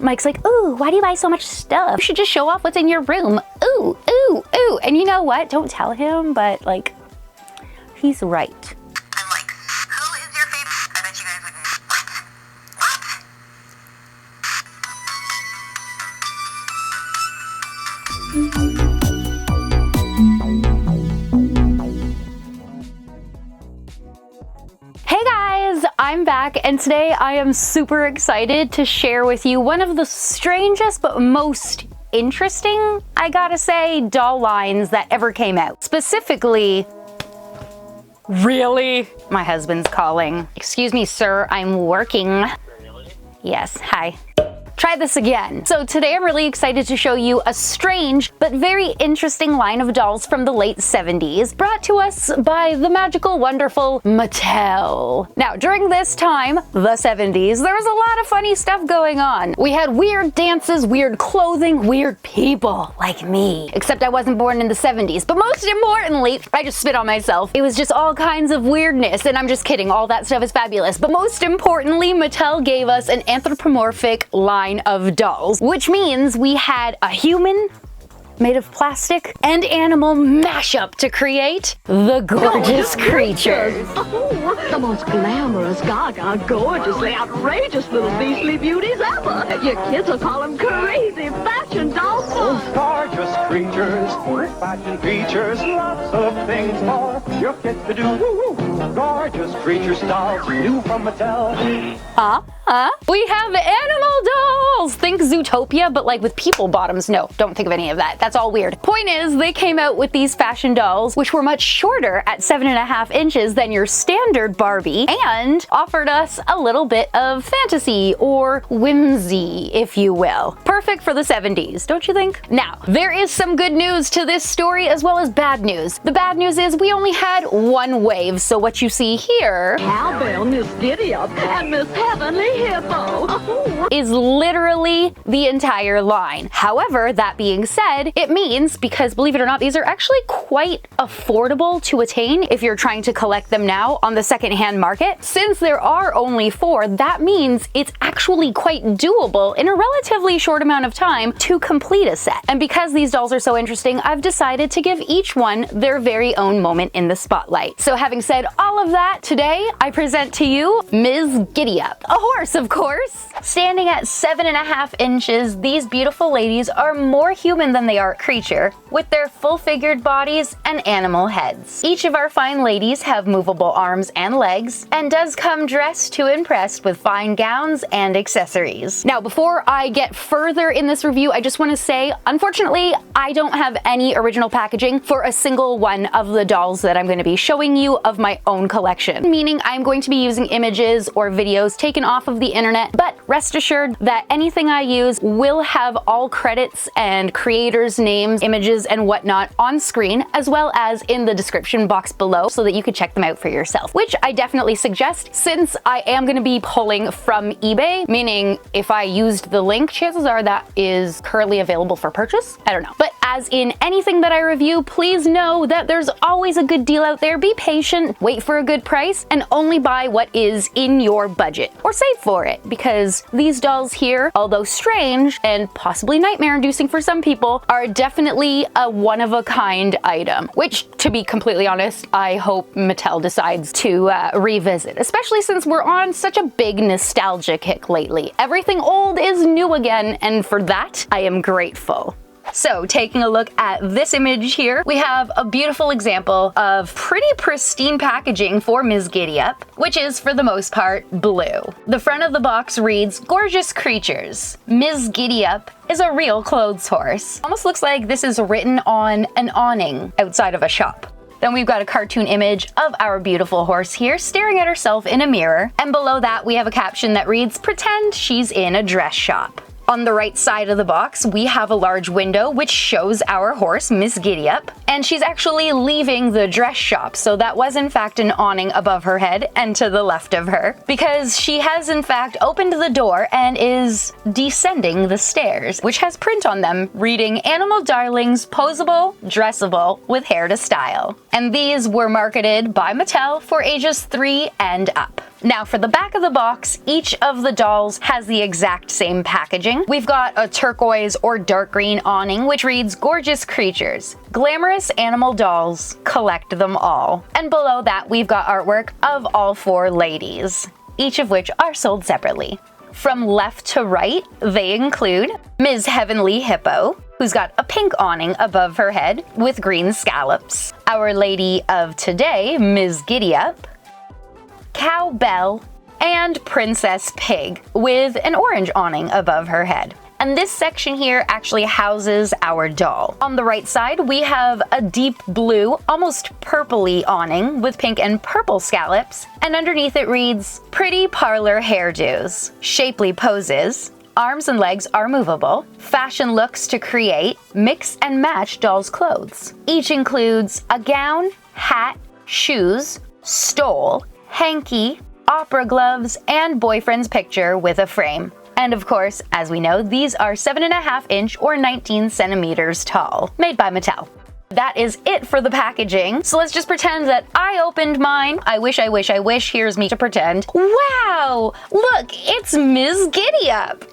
Mike's like, ooh, why do you buy so much stuff? You should just show off what's in your room. Ooh, ooh, ooh. And you know what? Don't tell him, but like, he's right. I'm like, who is your favorite? I bet you guys would. Hey guys, I'm back, and today I am super excited to share with you one of the strangest but most interesting, I gotta say, doll lines that ever came out. Specifically, really? My husband's calling. Excuse me, sir, I'm working. Yes, hi. Try this again. So today I'm really excited to show you a strange but very interesting line of dolls from the late 70s, brought to us by the magical, wonderful Mattel. Now, during this time, the 70s, there was a lot of funny stuff going on. We had weird dances, weird clothing, weird people like me. Except I wasn't born in the 70s. But most importantly, I just spit on myself. It was just all kinds of weirdness, and I'm just kidding. All that stuff is fabulous. But most importantly, Mattel gave us an anthropomorphic line of dolls, which means we had a human made of plastic and animal mashup to create the Gorgeous Creatures. Oh, the most glamorous, gaga, gorgeously outrageous little beastly beauties ever. Your kids will call them crazy fashion dolls. Those gorgeous creatures, fashion features, lots of things more. Your kids to do. Gorgeous creatures dolls, new from Mattel. We have animal dolls! Think Zootopia, but like with people bottoms. No, don't think of any of that. That's all weird. Point is, they came out with these fashion dolls, which were much shorter at 7.5 inches than your standard Barbie, and offered us a little bit of fantasy or whimsy, if you will. Perfect for the 70s, don't you think? Now, there is some good news to this story as well as bad news. The bad news is we only had one wave, so what you see here Cowbell, Miss Giddee Yup, and Miss Heavenly Hippo. is literally the entire line. However, that being said, it means, because believe it or not, these are actually quite affordable to attain if you're trying to collect them now on the secondhand market. Since there are only 4, that means it's actually quite doable in a relatively short amount of time to complete a set. And because these dolls are so interesting, I've decided to give each one their very own moment in the spotlight. So having said all of that, today I present to you Ms. Giddee Yup, a horse, of course. Standing at 7.5 inches, these beautiful ladies are more human than they are creature, with their full-figured bodies and animal heads. Each of our fine ladies have movable arms and legs, and does come dressed to impress with fine gowns and accessories. Now, before I get further in this review, I just want to say, unfortunately, I don't have any original packaging for a single one of the dolls that I'm going to be showing you of my own collection, meaning I'm going to be using images or videos taken off of the internet, but rest assured that anything I use will have all credits and creators' names, images, and whatnot on screen, as well as in the description box below, so that you could check them out for yourself, which I definitely suggest since I am going to be pulling from eBay, meaning if I used the link, chances are that is currently available for purchase. I don't know. But as in anything that I review, please know that there's always a good deal out there. Be patient, wait for a good price, and only buy what is in your budget, or save for it, because these dolls here, although strange and possibly nightmare-inducing for some people, are definitely a one-of-a-kind item, which, to be completely honest, I hope Mattel decides to revisit, especially since we're on such a big nostalgia kick lately. Everything old is new again, and for that, I am grateful. So, taking a look at this image here, we have a beautiful example of pretty pristine packaging for Ms. Giddee Yup, which is, for the most part, blue. The front of the box reads, Gorgeous Creatures. Ms. Giddee Yup is a real clothes horse. Almost looks like this is written on an awning outside of a shop. Then we've got a cartoon image of our beautiful horse here staring at herself in a mirror, and below that we have a caption that reads, Pretend she's in a dress shop. On the right side of the box, we have a large window which shows our horse, Miss Giddee Yup, and she's actually leaving the dress shop, so that was in fact an awning above her head and to the left of her, because she has in fact opened the door and is descending the stairs, which has print on them reading Animal Darlings Posable, Dressable with Hair to Style. And these were marketed by Mattel for ages 3 and up. Now for the back of the box, each of the dolls has the exact same packaging. We've got a turquoise or dark green awning which reads Gorgeous Creatures. Glamorous animal dolls, collect them all. And below that we've got artwork of all 4 ladies, each of which are sold separately. From left to right, they include Ms. Heavenly Hippo, who's got a pink awning above her head with green scallops. Our Lady of Today, Ms. Giddee Yup, Cowbell, and Princess Pig with an orange awning above her head. And this section here actually houses our doll. On the right side, we have a deep blue, almost purpley awning with pink and purple scallops, and underneath it reads, Pretty Parlor Hairdos, Shapely Poses, Arms and legs are movable, fashion looks to create, mix and match doll's clothes. Each includes a gown, hat, shoes, stole, hanky, opera gloves, and boyfriend's picture with a frame. And of course, as we know, these are 7.5-inch or 19 centimeters tall, made by Mattel. That is it for the packaging. So let's just pretend that I opened mine. I wish. Here's me to pretend. Wow! Look, it's Ms. Giddee Yup.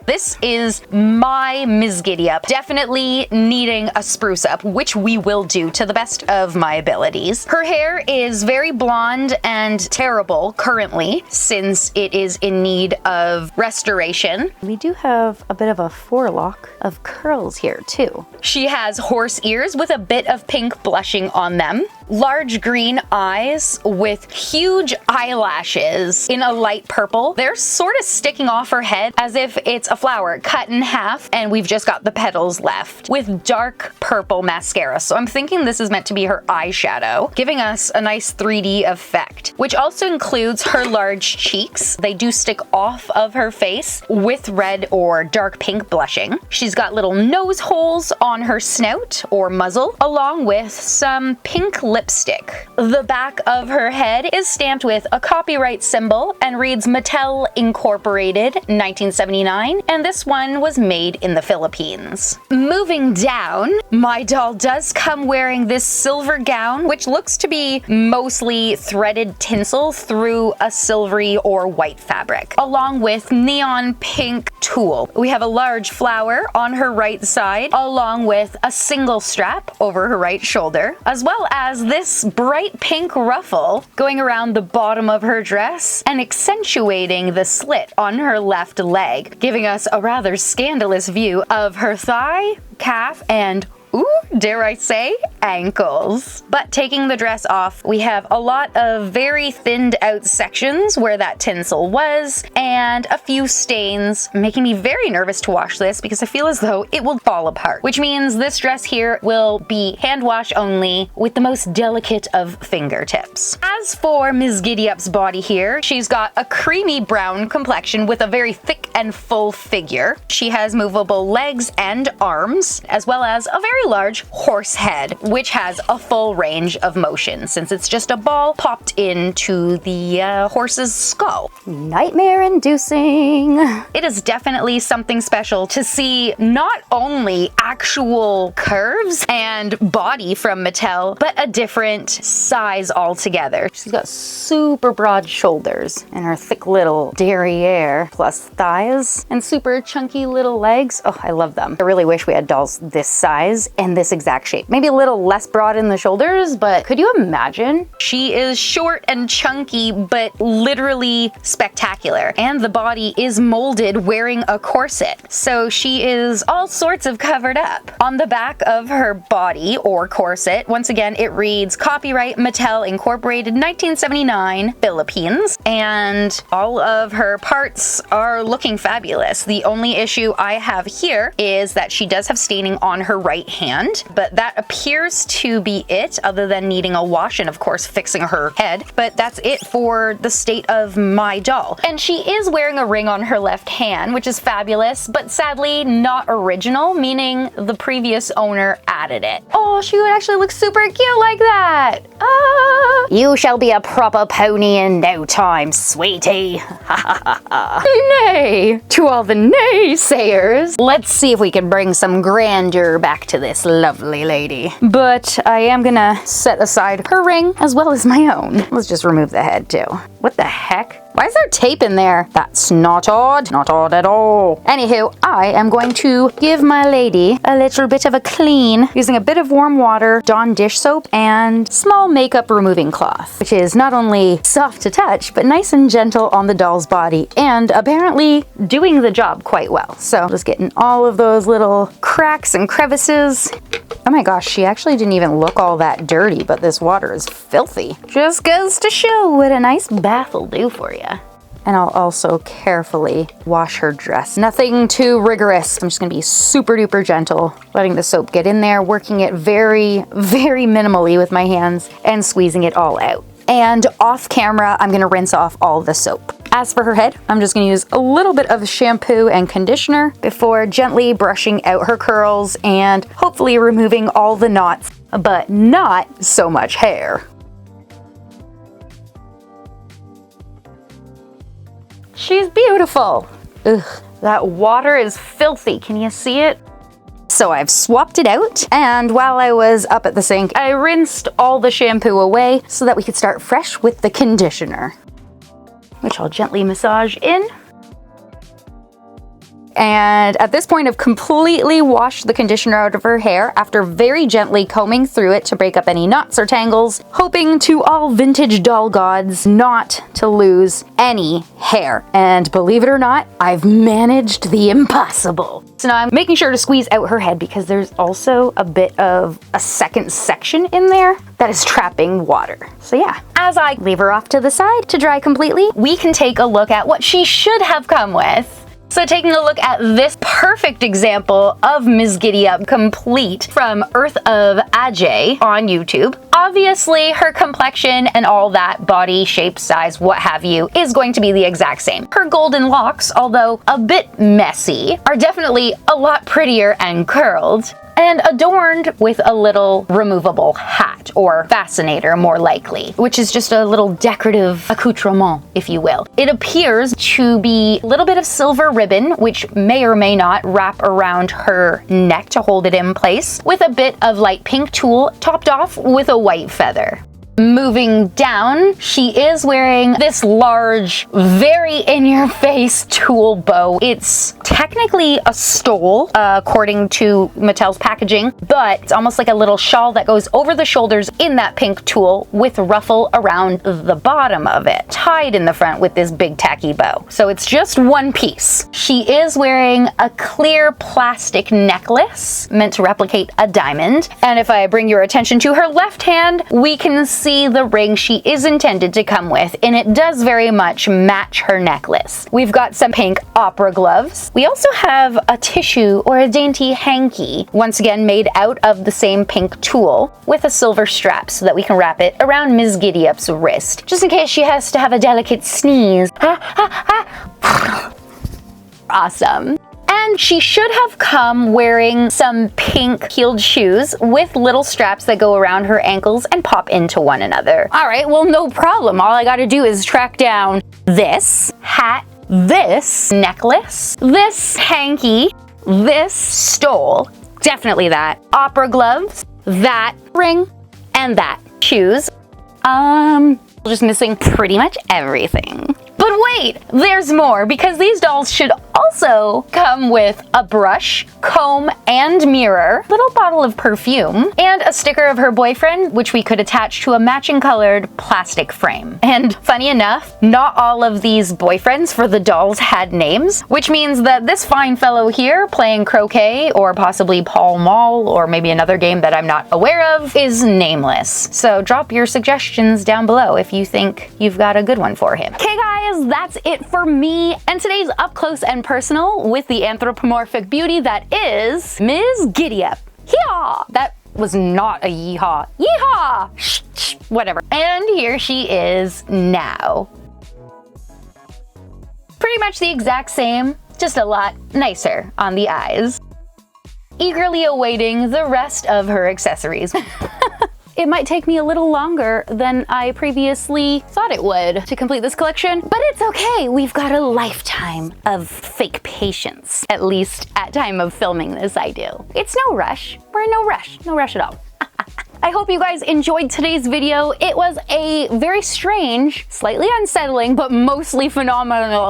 This is my Ms. Giddee Yup, definitely needing a spruce up, which we will do to the best of my abilities. Her hair is very blonde and terrible currently, since it is in need of restoration. We do have a bit of a forelock of curls here too. She has horse ears with a bit of pink blushing on them, large green eyes with huge eyelashes in a light purple. They're sort of sticking off her head as if it's a flower cut in half and we've just got the petals left, with dark purple mascara. So I'm thinking this is meant to be her eyeshadow, giving us a nice 3D effect, which also includes her large cheeks. They do stick off of her face with red or dark pink blushing. She's got little nose holes on her snout or muzzle, along with some pink lipstick. The back of her head is stamped with a copyright symbol and reads Mattel Incorporated 1979, and this one was made in the Philippines. Moving down, my doll does come wearing this silver gown, which looks to be mostly threaded tinsel through a silvery or white fabric, along with neon pink tulle. We have a large flower on her right side, along with a single strap over her right shoulder, as well as this bright pink ruffle going around the bottom of her dress and accentuating the slit on her left leg, giving us a rather scandalous view of her thigh, calf, and ooh, dare I say, ankles. But taking the dress off, we have a lot of very thinned out sections where that tinsel was, and a few stains, making me very nervous to wash this because I feel as though it will fall apart, which means this dress here will be hand wash only with the most delicate of fingertips. As for Ms. Giddee Yup's body here, she's got a creamy brown complexion with a very thick and full figure. She has movable legs and arms, as well as a very large horse head, which has a full range of motion since it's just a ball popped into the horse's skull. Nightmare inducing. It is definitely something special to see not only actual curves and body from Mattel, but a different size altogether. She's got super broad shoulders and her thick little derriere plus thighs and super chunky little legs. Oh, I love them. I really wish we had dolls this size and this exact shape. Maybe a little less broad in the shoulders, but could you imagine? She is short and chunky, but literally spectacular. And the body is molded wearing a corset. So she is all sorts of covered up. On the back of her body or corset, once again, it reads Copyright Mattel Incorporated 1979, Philippines. And all of her parts are looking fabulous. The only issue I have here is that she does have staining on her right hand, but that appears to be it, other than needing a wash and of course fixing her head. But that's it for the state of my doll. And she is wearing a ring on her left hand, which is fabulous, but sadly not original, meaning the previous owner added it. Oh, she would actually look super cute like that. Ah. You shall be a proper pony in no time, sweetie. Nay to all the naysayers. Let's see if we can bring some grandeur back to the this lovely lady. But I am gonna set aside her ring as well as my own. Let's just remove the head too. What the heck? Why is there tape in there? That's not odd. Not odd at all. Anywho, I am going to give my lady a little bit of a clean using a bit of warm water, Dawn dish soap, and small makeup removing cloth, which is not only soft to touch, but nice and gentle on the doll's body, and apparently doing the job quite well. So just getting all of those little cracks and crevices. Oh my gosh, she actually didn't even look all that dirty, but this water is filthy. Just goes to show what a nice bath will do for you. And I'll also carefully wash her dress. Nothing too rigorous. I'm just gonna be super duper gentle, letting the soap get in there, working it very, very minimally with my hands and squeezing it all out. And off camera, I'm gonna rinse off all the soap. As for her head, I'm just gonna use a little bit of shampoo and conditioner before gently brushing out her curls and hopefully removing all the knots, but not so much hair. She's beautiful. Ugh, that water is filthy. Can you see it? So I've swapped it out, and while I was up at the sink, I rinsed all the shampoo away so that we could start fresh with the conditioner, which I'll gently massage in. And at this point, I've completely washed the conditioner out of her hair after very gently combing through it to break up any knots or tangles, hoping to all vintage doll gods not to lose any hair. And believe it or not, I've managed the impossible. So now I'm making sure to squeeze out her head because there's also a bit of a second section in there that is trapping water. So yeah, as I leave her off to the side to dry completely, we can take a look at what she should have come with. So taking a look at this perfect example of Ms. Giddee Yup complete from Earth of Adjay on YouTube. Obviously, her complexion and all that, body, shape, size, what have you, is going to be the exact same. Her golden locks, although a bit messy, are definitely a lot prettier and curled, and adorned with a little removable hat, or fascinator more likely, which is just a little decorative accoutrement, if you will. It appears to be a little bit of silver ribbon, which may or may not wrap around her neck to hold it in place, with a bit of light pink tulle topped off with a white feather. Moving down, she is wearing this large, very in-your-face tulle bow. It's technically a stole, according to Mattel's packaging, but it's almost like a little shawl that goes over the shoulders in that pink tulle with ruffle around the bottom of it, tied in the front with this big tacky bow. So it's just one piece. She is wearing a clear plastic necklace meant to replicate a diamond. And if I bring your attention to her left hand, we can see the ring she is intended to come with, and it does very much match her necklace. We've got some pink opera gloves. We also have a tissue or a dainty hanky, once again made out of the same pink tulle, with a silver strap so that we can wrap it around Ms. Giddee Yup's wrist, just in case she has to have a delicate sneeze. Awesome. And she should have come wearing some pink heeled shoes with little straps that go around her ankles and pop into one another. All right, well, no problem. All I gotta do is track down this hat, this necklace, this hanky, this stole, definitely that, opera gloves, that ring, and that shoes. Just missing pretty much everything. But wait, there's more, because these dolls should also come with a brush, comb, and mirror, little bottle of perfume, and a sticker of her boyfriend, which we could attach to a matching colored plastic frame. And funny enough, not all of these boyfriends for the dolls had names, which means that this fine fellow here playing croquet, or possibly Pall Mall, or maybe another game that I'm not aware of, is nameless. So drop your suggestions down below if you think you've got a good one for him. Okay guys, that's it for me and today's up close and personal with the anthropomorphic beauty that is Ms. Giddee Yup. Yeehaw! That was not a yeehaw. Yeehaw! Shh, whatever. And here she is now. Pretty much the exact same, just a lot nicer on the eyes. Eagerly awaiting the rest of her accessories. it might take me a little longer than I previously thought it would to complete this collection, but it's okay. We've got a lifetime of fake patience, at least at time of filming this I do. It's no rush. We're in no rush at all. I hope you guys enjoyed today's video. It was a very strange, slightly unsettling, but mostly phenomenal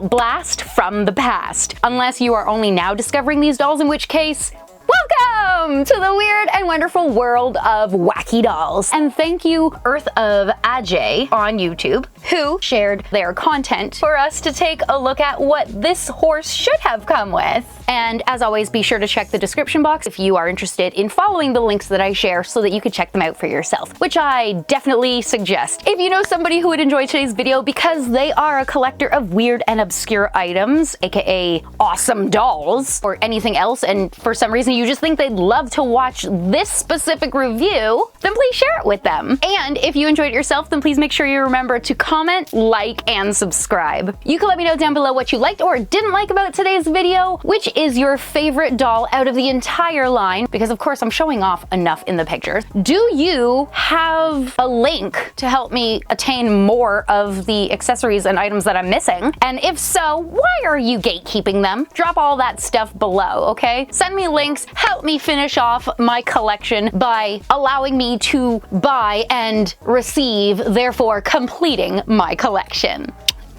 blast from the past. Unless you are only now discovering these dolls, in which case, welcome to the weird and wonderful world of wacky dolls. And thank you, Earth of Adjay on YouTube, who shared their content for us to take a look at what this horse should have come with. And as always, be sure to check the description box if you are interested in following the links that I share so that you can check them out for yourself, which I definitely suggest. If you know somebody who would enjoy today's video because they are a collector of weird and obscure items, aka awesome dolls, or anything else, and for some reason you just think they'd love to watch this specific review, then please share it with them. And if you enjoyed it yourself, then please make sure you remember to comment, like, and subscribe. You can let me know down below what you liked or didn't like about today's video, which is your favorite doll out of the entire line, because of course I'm showing off enough in the pictures. Do you have a link to help me attain more of the accessories and items that I'm missing? And if so, why are you gatekeeping them? Drop all that stuff below, okay? Send me links, help me finish off my collection by allowing me to buy and receive, therefore completing my collection.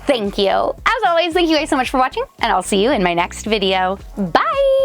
Thank you. As always, thank you guys so much for watching, and I'll see you in my next video. Bye!